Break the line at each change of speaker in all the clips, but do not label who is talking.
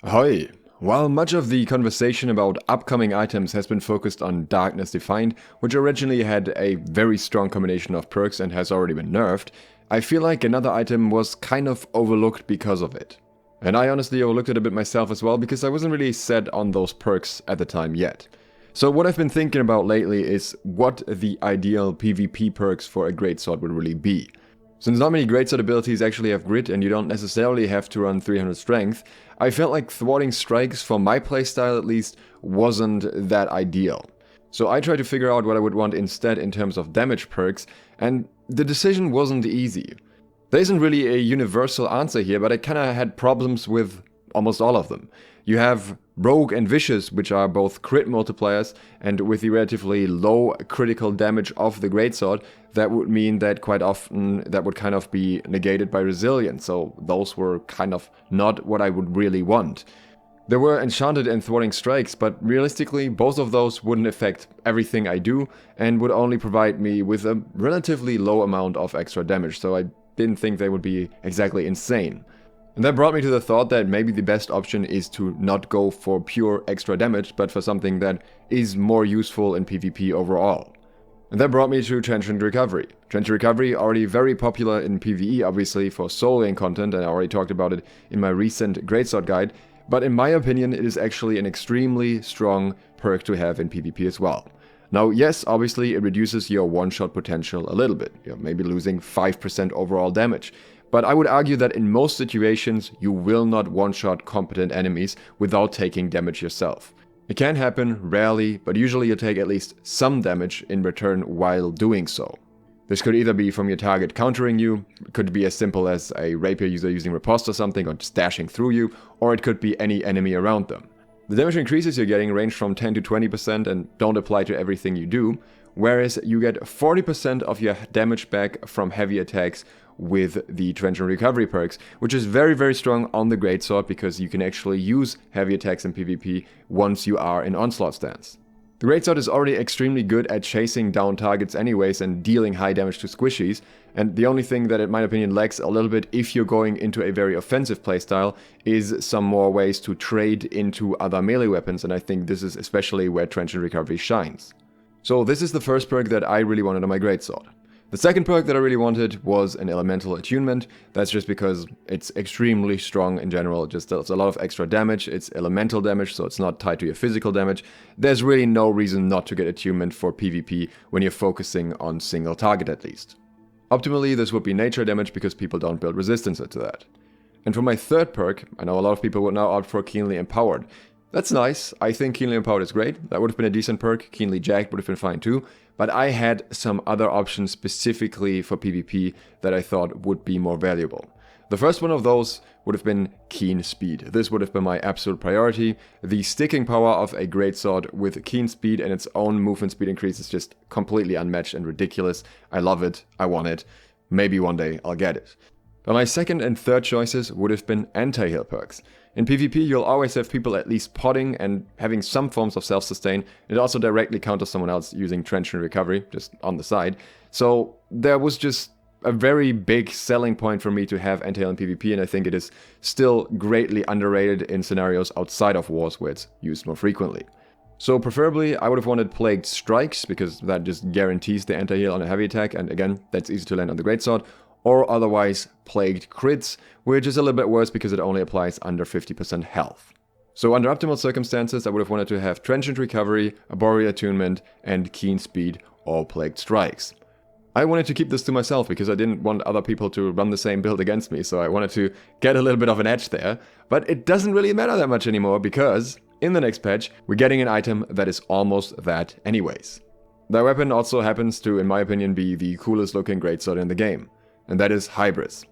Hoi! While much of the conversation about upcoming items has been focused on Darkness Defined, which originally had a very strong combination of perks and has already been nerfed, I feel like another item was kind of overlooked because of it. And I honestly overlooked it a bit myself as well because I wasn't really set on those perks at the time yet. So what I've been thinking about lately is what the ideal PvP perks for a Greatsword would really be. Since not many Greatsword abilities actually have grit and you don't necessarily have to run 300 strength, I felt like thwarting strikes, for my playstyle at least, wasn't that ideal. So I tried to figure out what I would want instead in terms of damage perks, and the decision wasn't easy. There isn't really a universal answer here, but I kinda had problems with almost all of them. You have Rogue and Vicious, which are both crit multipliers, and with the relatively low critical damage of the Greatsword, that would mean that quite often that would kind of be negated by Resilience, so those were kind of not what I would really want. There were Enchanted and Thwarting Strikes, but realistically both of those wouldn't affect everything I do, and would only provide me with a relatively low amount of extra damage, so I didn't think they would be exactly insane. And that brought me to the thought that maybe the best option is to not go for pure extra damage, but for something that is more useful in PvP overall. And that brought me to Transient Recovery. Transient Recovery, already very popular in PvE, obviously, for soloing content, and I already talked about it in my recent Greatsword guide, but in my opinion it is actually an extremely strong perk to have in PvP as well. Now yes, obviously it reduces your one-shot potential a little bit, maybe losing 5% overall damage. But I would argue that in most situations you will not one-shot competent enemies without taking damage yourself. It can happen, rarely, but usually you take at least some damage in return while doing so. This could either be from your target countering you, it could be as simple as a rapier user using riposte or something, or just dashing through you, or it could be any enemy around them. The damage increases you're getting range from 10 to 20% and don't apply to everything you do, whereas you get 40% of your damage back from heavy attacks with the Transient Recovery perks, which is very strong on the Greatsword because you can actually use heavy attacks in PvP once you are in Onslaught stance. The Greatsword is already extremely good at chasing down targets anyways and dealing high damage to squishies, and the only thing that in my opinion lacks a little bit if you're going into a very offensive playstyle is some more ways to trade into other melee weapons, and I think this is especially where Transient Recovery shines. So this is the first perk that I really wanted on my Greatsword. The second perk that I really wanted was an elemental attunement. That's just because it's extremely strong in general. It just does a lot of extra damage. It's elemental damage, so it's not tied to your physical damage. There's really no reason not to get attunement for PvP when you're focusing on single target at least. Optimally, this would be nature damage because people don't build resistance to that. And for my third perk, I know a lot of people would now opt for Keenly Empowered. That's nice. I think Keenly Empowered is great. That would have been a decent perk. Keenly Jacked would have been fine too. But I had some other options specifically for PvP that I thought would be more valuable. The first one of those would have been Keen Speed. This would have been my absolute priority. The sticking power of a Greatsword with Keen Speed and its own movement speed increase is just completely unmatched and ridiculous. I love it. I want it. Maybe one day I'll get it. But my second and third choices would have been anti-heal perks. In PvP, you'll always have people at least potting and having some forms of self-sustain. It also directly counters someone else using Transient Recovery, just on the side. So there was just a very big selling point for me to have anti-heal in PvP, and I think it is still greatly underrated in scenarios outside of wars where it's used more frequently. So preferably, I would have wanted Plagued Strikes, because that just guarantees the anti-heal on a heavy attack, and again, that's easy to land on the Greatsword. Or otherwise Plagued Crits, which is a little bit worse because it only applies under 50% health. So under optimal circumstances, I would have wanted to have Transient Recovery, Arboreal Attunement, and Keen Speed or Plagued Strikes. I wanted to keep this to myself because I didn't want other people to run the same build against me, so I wanted to get a little bit of an edge there. But it doesn't really matter that much anymore because in the next patch, we're getting an item that is almost that anyways. That weapon also happens to, in my opinion, be the coolest looking Greatsword in the game. And that is Hybris.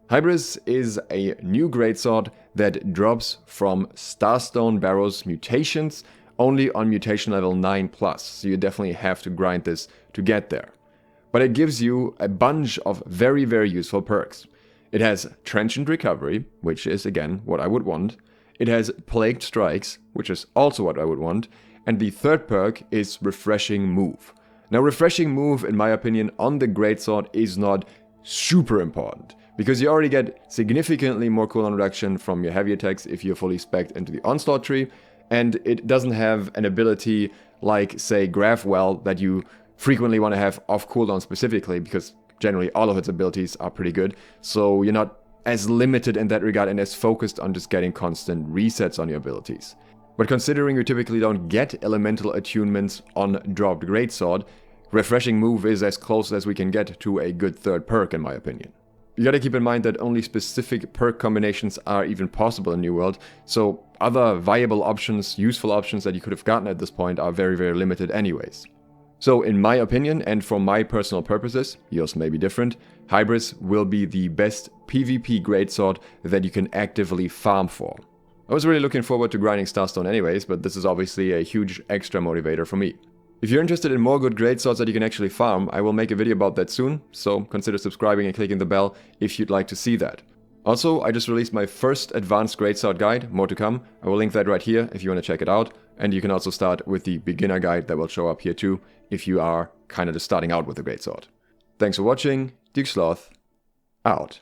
Hybris is a new Greatsword that drops from Starstone Mutations only on mutation level 9+, so you definitely have to grind this to get there. But it gives you a bunch of very useful perks. It has Transient Recovery, which is again what I would want. It has Plagued Strikes, which is also what I would want. And the third perk is Refreshing Move. Now Refreshing Move, in my opinion, on the Greatsword is not super important, because you already get significantly more cooldown reduction from your heavy attacks if you're fully spec'd into the onslaught tree, and it doesn't have an ability like, say, Grafwell that you frequently want to have off cooldown specifically, because generally all of its abilities are pretty good, so you're not as limited in that regard and as focused on just getting constant resets on your abilities. But considering you typically don't get elemental attunements on dropped Greatsword, Refreshing Move is as close as we can get to a good third perk in my opinion. You gotta keep in mind that only specific perk combinations are even possible in New World, so other viable options, useful options that you could have gotten at this point are very, very limited anyways. So in my opinion, and for my personal purposes, yours may be different, Hybris will be the best PvP Greatsword that you can actively farm for. I was really looking forward to grinding Starstone anyways, but this is obviously a huge extra motivator for me. If you're interested in more good Greatswords that you can actually farm, I will make a video about that soon, so consider subscribing and clicking the bell if you'd like to see that. Also, I just released my first advanced Greatsword guide, more to come. I will link that right here if you want to check it out, and you can also start with the beginner guide that will show up here too, if you are kind of just starting out with the Greatsword. Thanks for watching, Sloth, out.